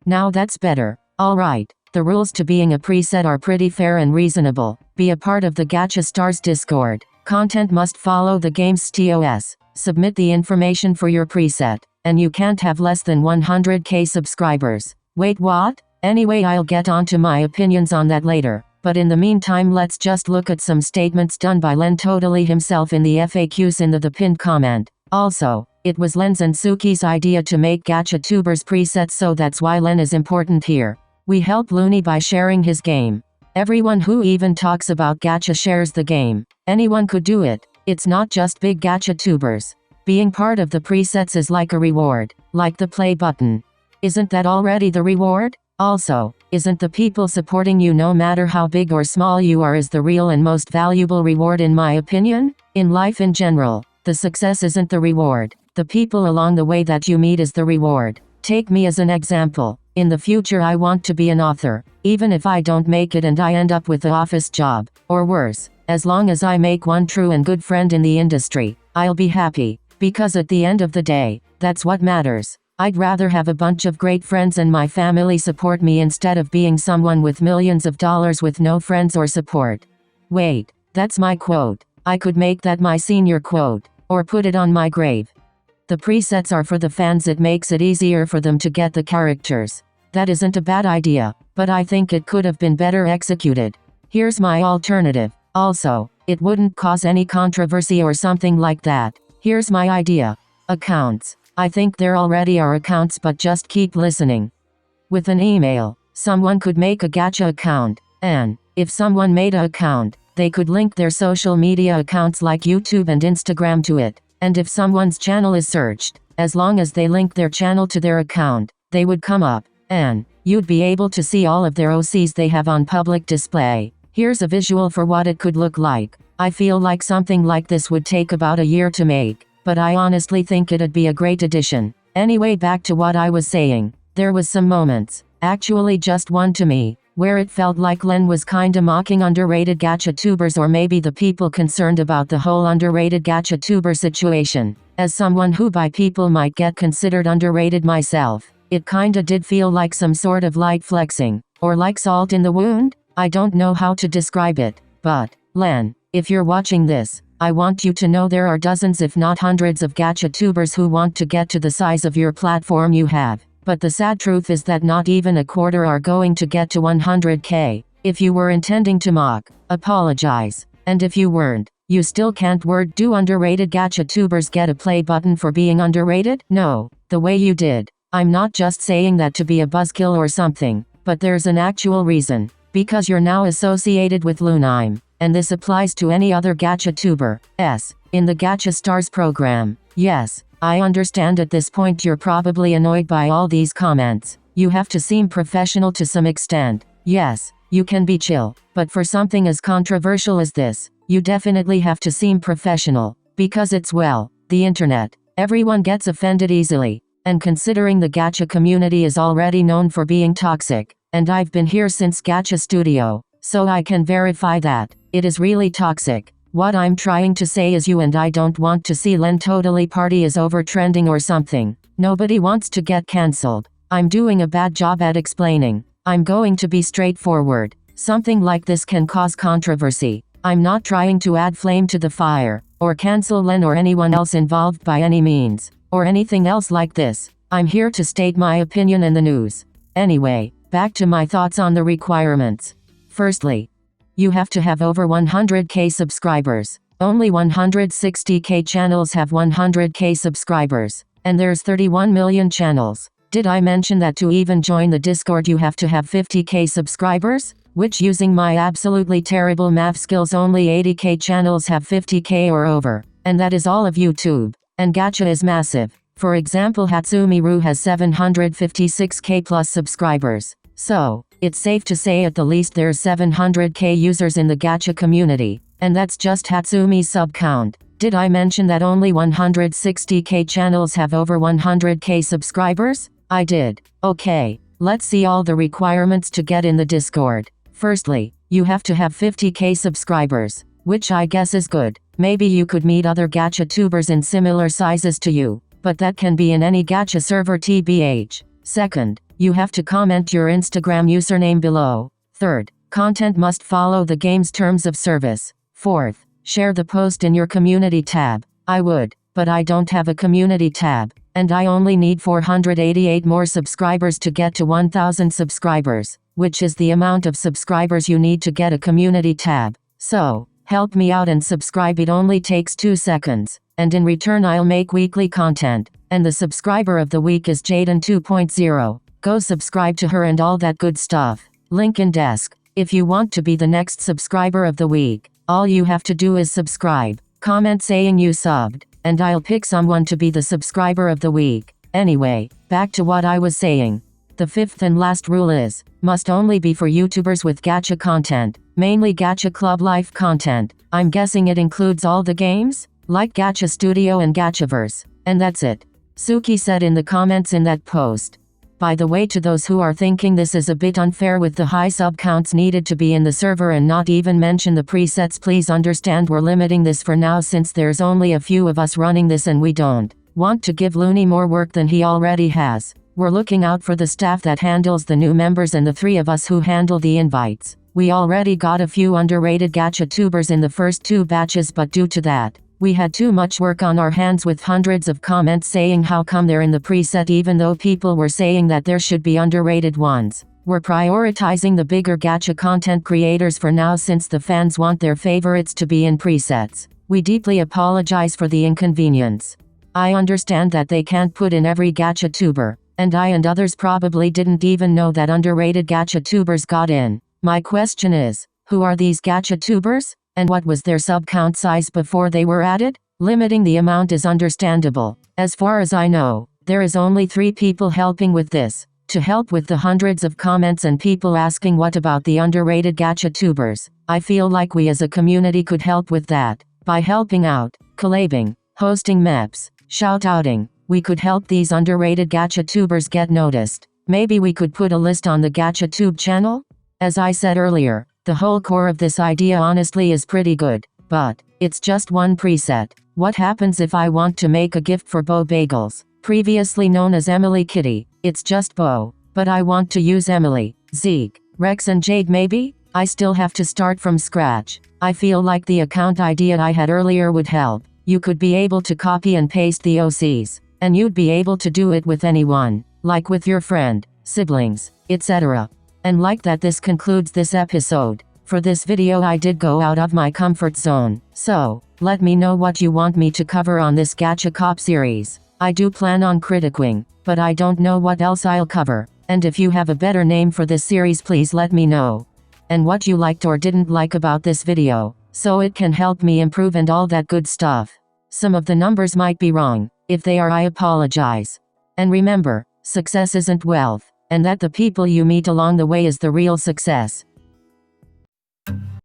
Now that's better. Alright, the rules to being a preset are pretty fair and reasonable. Be a part of the Gacha Stars Discord. Content must follow the game's TOS. Submit the information for your preset. And you can't have less than 100k subscribers. Wait, what? Anyway, I'll get onto my opinions on that later. But in the meantime, let's just look at some statements done by Len totally himself in the FAQs in the pinned comment. Also, it was Len's and Suki's idea to make Gacha Tubers presets, so that's why Len is important here. We help Looney by sharing his game. Everyone who even talks about Gacha shares the game. Anyone could do it. It's not just big Gacha Tubers. Being part of the presets is like a reward, like the play button. Isn't that already the reward? Also, isn't the people supporting you, no matter how big or small you are, is the real and most valuable reward, in my opinion? In life in general, the success isn't the reward. The people along the way that you meet is the reward. Take me as an example. In the future, I want to be an author. Even if I don't make it and I end up with an office job, or worse, as long as I make one true and good friend in the industry, I'll be happy. Because at the end of the day, that's what matters. I'd rather have a bunch of great friends and my family support me instead of being someone with millions of dollars with no friends or support. Wait, that's my quote. I could make that my senior quote, or put it on my grave. The presets are for the fans. It makes it easier for them to get the characters. That isn't a bad idea, but I think it could have been better executed. Here's my alternative. Also, it wouldn't cause any controversy or something like that. Here's my idea. Accounts. I think there already are accounts, but just keep listening. With an email, someone could make a Gacha account, and if someone made an account, they could link their social media accounts like YouTube and Instagram to it. And if someone's channel is searched, as long as they link their channel to their account, they would come up, and you'd be able to see all of their OCs they have on public display. Here's a visual for what it could look like. I feel like something like this would take about a year to make, but I honestly think it'd be a great addition. Anyway, back to what I was saying. There was some moments, actually just one to me, where it felt like Len was kinda mocking underrated Gacha Tubers, or maybe the people concerned about the whole underrated Gacha Tuber situation. As someone who by people might get considered underrated myself, it kinda did feel like some sort of light flexing, or like salt in the wound? I don't know how to describe it, but, Len, if you're watching this, I want you to know there are dozens if not hundreds of Gacha Tubers who want to get to the size of your platform you have. But the sad truth is that not even a quarter are going to get to 100k. If you were intending to mock, apologize. And if you weren't, you still can't. Do underrated Gacha Tubers get a play button for being underrated? No, the way you did. I'm not just saying that to be a buzzkill or something, but there's an actual reason. Because you're now associated with Lunime. And this applies to any other Gacha Tuber, in the Gacha Stars program. Yes, I understand at this point you're probably annoyed by all these comments. You have to seem professional to some extent. Yes, you can be chill, but for something as controversial as this, you definitely have to seem professional. Because it's, well, the internet. Everyone gets offended easily. And considering the Gacha community is already known for being toxic, and I've been here since Gacha Studio, so I can verify that it is really toxic. What I'm trying to say is you and I don't want to see Len totally party is over trending or something. Nobody wants to get cancelled. I'm doing a bad job at explaining. I'm going to be straightforward. Something like this can cause controversy. I'm not trying to add flame to the fire, or cancel Len or anyone else involved by any means, or anything else like this. I'm here to state my opinion in the news. Anyway, back to my thoughts on the requirements. Firstly, you have to have over 100k subscribers. Only 160k channels have 100k subscribers, and there's 31 million channels. Did I mention that to even join the Discord you have to have 50k subscribers? Which, using my absolutely terrible math skills, only 80k channels have 50k or over. And that is all of YouTube. And Gacha is massive. For example, Hatsumi-ru has 756k plus subscribers. So, it's safe to say at the least there's 700k users in the Gacha community. And that's just Hatsumi's sub count. Did I mention that only 160k channels have over 100k subscribers? I did. Okay, let's see all the requirements to get in the Discord. Firstly, you have to have 50k subscribers, which I guess is good. Maybe you could meet other Gacha tubers in similar sizes to you, but that can be in any Gacha server tbh. Second, You have to comment your Instagram username below. Third, content must follow the game's terms of service. Fourth, share the post in your community tab. I would, but I don't have a community tab, and I only need 488 more subscribers to get to 1000 subscribers, which is the amount of subscribers you need to get a community tab. So, help me out and subscribe. It only takes 2 seconds, and in return I'll make weekly content. And the subscriber of the week is Jaden 2.0. Go subscribe to her and all that good stuff. Link in desk. If you want to be the next subscriber of the week, all you have to do is subscribe, comment saying you subbed, and I'll pick someone to be the subscriber of the week. Anyway, back to what I was saying. The fifth and last rule is, must only be for YouTubers with gacha content, mainly Gacha Club Life content. I'm guessing it includes all the games, like Gacha Studio and Gachaverse. And that's it. Suki said in the comments in that post. By the way, to those who are thinking this is a bit unfair with the high sub counts needed to be in the server and not even mention the presets, please understand we're limiting this for now since there's only a few of us running this and we don't want to give Looney more work than he already has. We're looking out for the staff that handles the new members and the 3 of us who handle the invites. We already got a few underrated gacha tubers in the first 2 batches, but due to that, we had too much work on our hands with hundreds of comments saying how come they're in the preset even though people were saying that there should be underrated ones. We're prioritizing the bigger gacha content creators for now since the fans want their favorites to be in presets. We deeply apologize for the inconvenience. I understand that they can't put in every gacha tuber, and I and others probably didn't even know that underrated gacha tubers got in. My question is, who are these gacha tubers? And what was their sub count size before they were added? Limiting the amount is understandable. As far as I know, there is only 3 people helping with this. To help with the hundreds of comments and people asking what about the underrated gacha tubers, I feel like we as a community could help with that. By helping out, collabing, hosting maps, shout-outing, we could help these underrated gacha tubers get noticed. Maybe we could put a list on the Gacha Tube channel? As I said earlier, the whole core of this idea honestly is pretty good, but it's just one preset. What happens if I want to make a gift for Bo Bagels, previously known as Emily Kitty? It's just Bo, but I want to use Emily, Zeke, Rex and Jade maybe? I still have to start from scratch. I feel like the account idea I had earlier would help. You could be able to copy and paste the OCs, and you'd be able to do it with anyone, like with your friend, siblings, etc. And like that, this concludes this episode. For this video I did go out of my comfort zone, so let me know what you want me to cover on this Gacha Cop series. I do plan on critiquing, but I don't know what else I'll cover, and if you have a better name for this series please let me know. And what you liked or didn't like about this video, so it can help me improve and all that good stuff. Some of the numbers might be wrong. If they are, I apologize. And remember, success isn't wealth, and that the people you meet along the way is the real success.